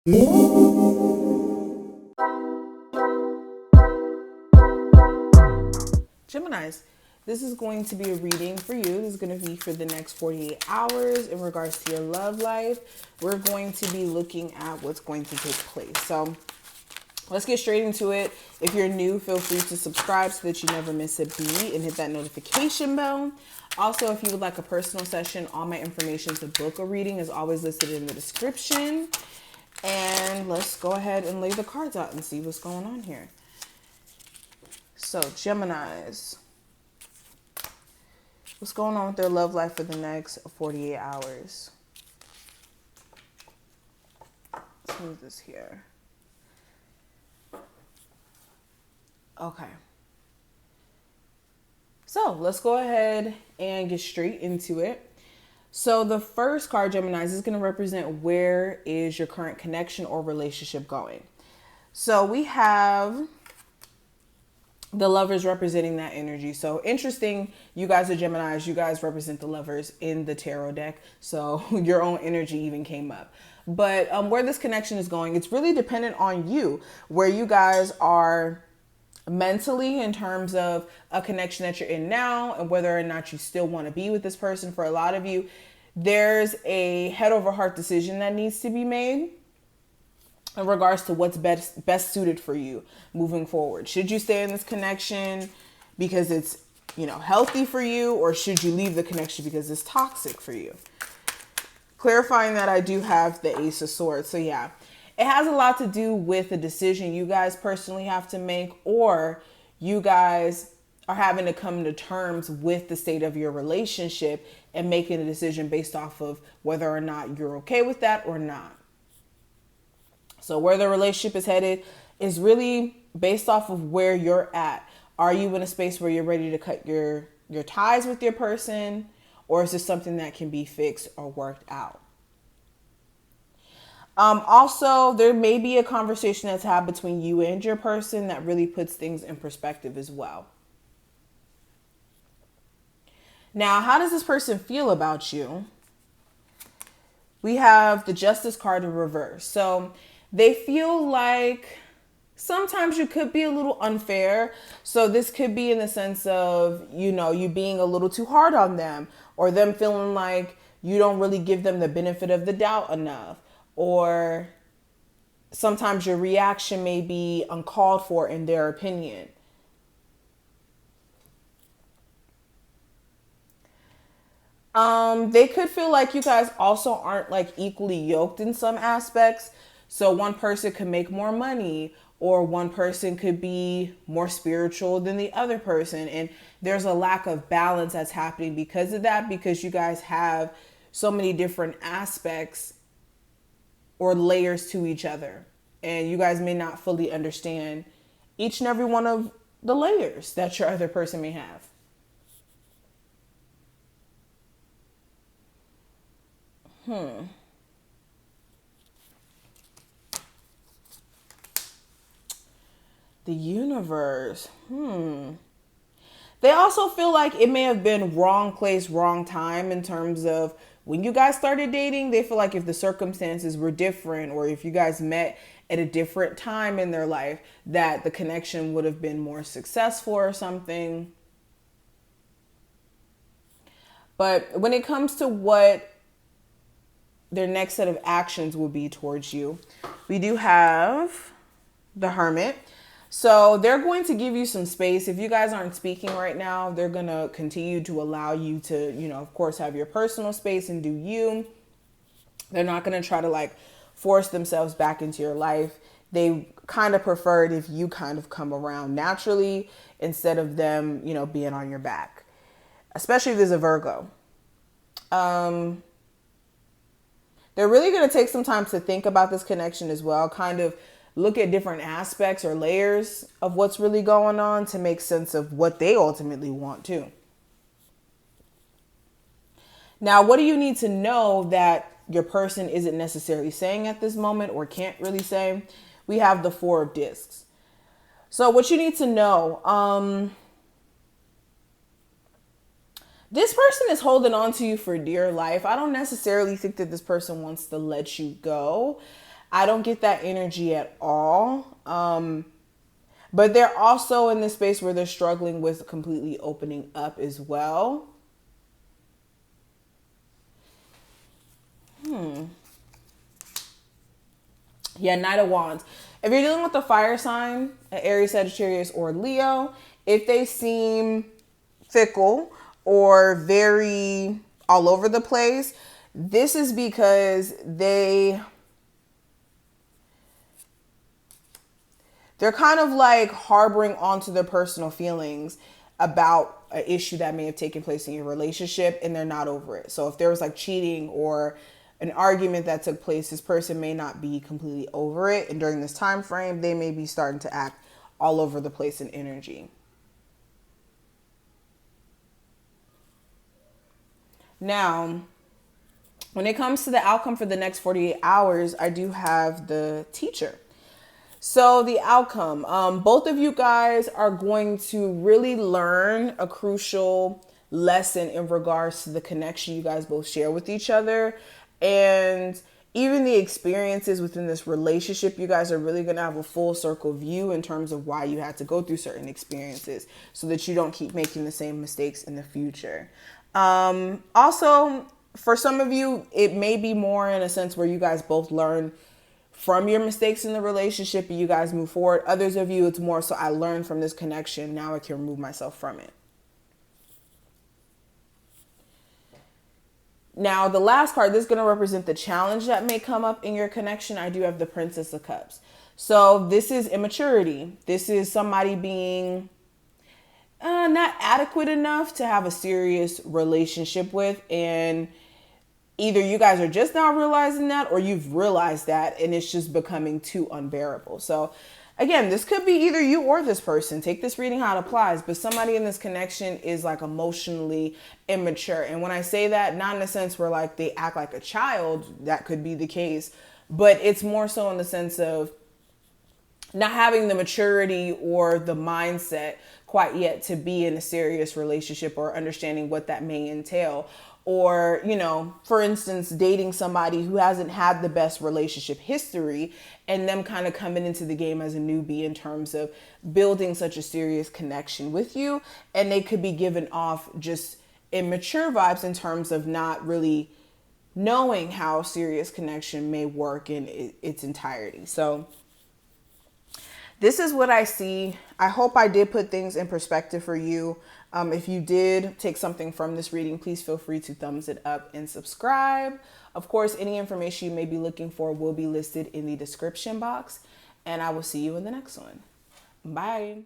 Geminis, this is going to be a reading for you. This is going to be for the next 48 hours in regards to your love life. We're going to be looking at what's going to take place. So let's get straight into it. If you're new, feel free to subscribe so that you never miss a beat and hit that notification bell. Also, if you would like a personal session, all my information to book a reading is always listed in the description. And let's go ahead and lay the cards out and see what's going on here. So, Geminis, what's going on with their love life for the next 48 hours? Let's move this here. Okay. So, let's go ahead and get straight into it. So, the first card, Geminis, is going to represent where is your current connection or relationship going. So, we have the lovers representing that energy. So interesting, you guys are Geminis, you guys represent the lovers in the tarot deck. So your own energy even came up. But where this connection is going, it's really dependent on you, where you guys are mentally in terms of a connection that you're in now and whether or not you still want to be with this person. For a lot of you, there's a head over heart decision that needs to be made in regards to what's best suited for you moving forward. Should you stay in this connection because it's, healthy for you, or should you leave the connection because it's toxic for you? Clarifying that, I do have the Ace of Swords. So yeah, it has a lot to do with the decision you guys personally have to make, or you guys are having to come to terms with the state of your relationship and making a decision based off of whether or not you're okay with that or not. So where the relationship is headed is really based off of where you're at. Are you in a space where you're ready to cut your ties with your person? Or is this something that can be fixed or worked out? Also, there may be a conversation that's had between you and your person that really puts things in perspective as well. Now, how does this person feel about you? We have the Justice card in reverse. So they feel like sometimes you could be a little unfair. So this could be in the sense of, you being a little too hard on them, or them feeling like you don't really give them the benefit of the doubt enough. Or sometimes your reaction may be uncalled for in their opinion. They could feel like you guys also aren't like equally yoked in some aspects. So one person could make more money, or one person could be more spiritual than the other person. And there's a lack of balance that's happening because of that, because you guys have so many different aspects or layers to each other. And you guys may not fully understand each and every one of the layers that your other person may have. The universe. They also feel like it may have been wrong place, wrong time in terms of when you guys started dating. They feel like if the circumstances were different, or if you guys met at a different time in their life, that the connection would have been more successful or something. But when it comes to what their next set of actions will be towards you, we do have the Hermit. So they're going to give you some space. If you guys aren't speaking right now, they're going to continue to allow you to, of course, have your personal space and do you. They're not going to try to like force themselves back into your life. They kind of prefer it if you kind of come around naturally instead of them, being on your back, especially if there's a Virgo. They're really going to take some time to think about this connection as well, kind of look at different aspects or layers of what's really going on to make sense of what they ultimately want too. Now, what do you need to know that your person isn't necessarily saying at this moment or can't really say? We have the Four of Discs. So what you need to know, this person is holding on to you for dear life. I don't necessarily think that this person wants to let you go. I don't get that energy at all. But they're also in this space where they're struggling with completely opening up as well. Yeah, Knight of Wands. If you're dealing with a fire sign, an Aries, Sagittarius, or Leo, if they seem fickle or very all over the place, this is because they're kind of like harboring onto their personal feelings about an issue that may have taken place in your relationship, and they're not over it. So if there was like cheating or an argument that took place, this person may not be completely over it, and during this time frame they may be starting to act all over the place in energy. Now, when it comes to the outcome for the next 48 hours, I do have the Teacher. So the outcome, both of you guys are going to really learn a crucial lesson in regards to the connection you guys both share with each other, and even the experiences within this relationship. You guys are really going to have a full circle view in terms of why you had to go through certain experiences so that you don't keep making the same mistakes in the future. Also, for some of you, it may be more in a sense where you guys both learn from your mistakes in the relationship and you guys move forward. Others of you, it's more so I learned from this connection, now I can remove myself from it. Now, the last card, this is going to represent the challenge that may come up in your connection. I do have the Princess of Cups. So this is immaturity. This is somebody being not adequate enough to have a serious relationship with, and either you guys are just now realizing that or you've realized that and it's just becoming too unbearable. So again, this could be either you or this person. Take this reading how it applies, but somebody in this connection is like emotionally immature. And when I say that, not in a sense where like they act like a child, that could be the case, but it's more so in the sense of not having the maturity or the mindset quite yet to be in a serious relationship or understanding what that may entail. Or, you know, for instance, dating somebody who hasn't had the best relationship history and them kind of coming into the game as a newbie in terms of building such a serious connection with you. And they could be giving off just immature vibes in terms of not really knowing how serious connection may work in its entirety. So this is what I see. I hope I did put things in perspective for you. If you did take something from this reading, please feel free to thumbs it up and subscribe. Of course, any information you may be looking for will be listed in the description box, and I will see you in the next one. Bye.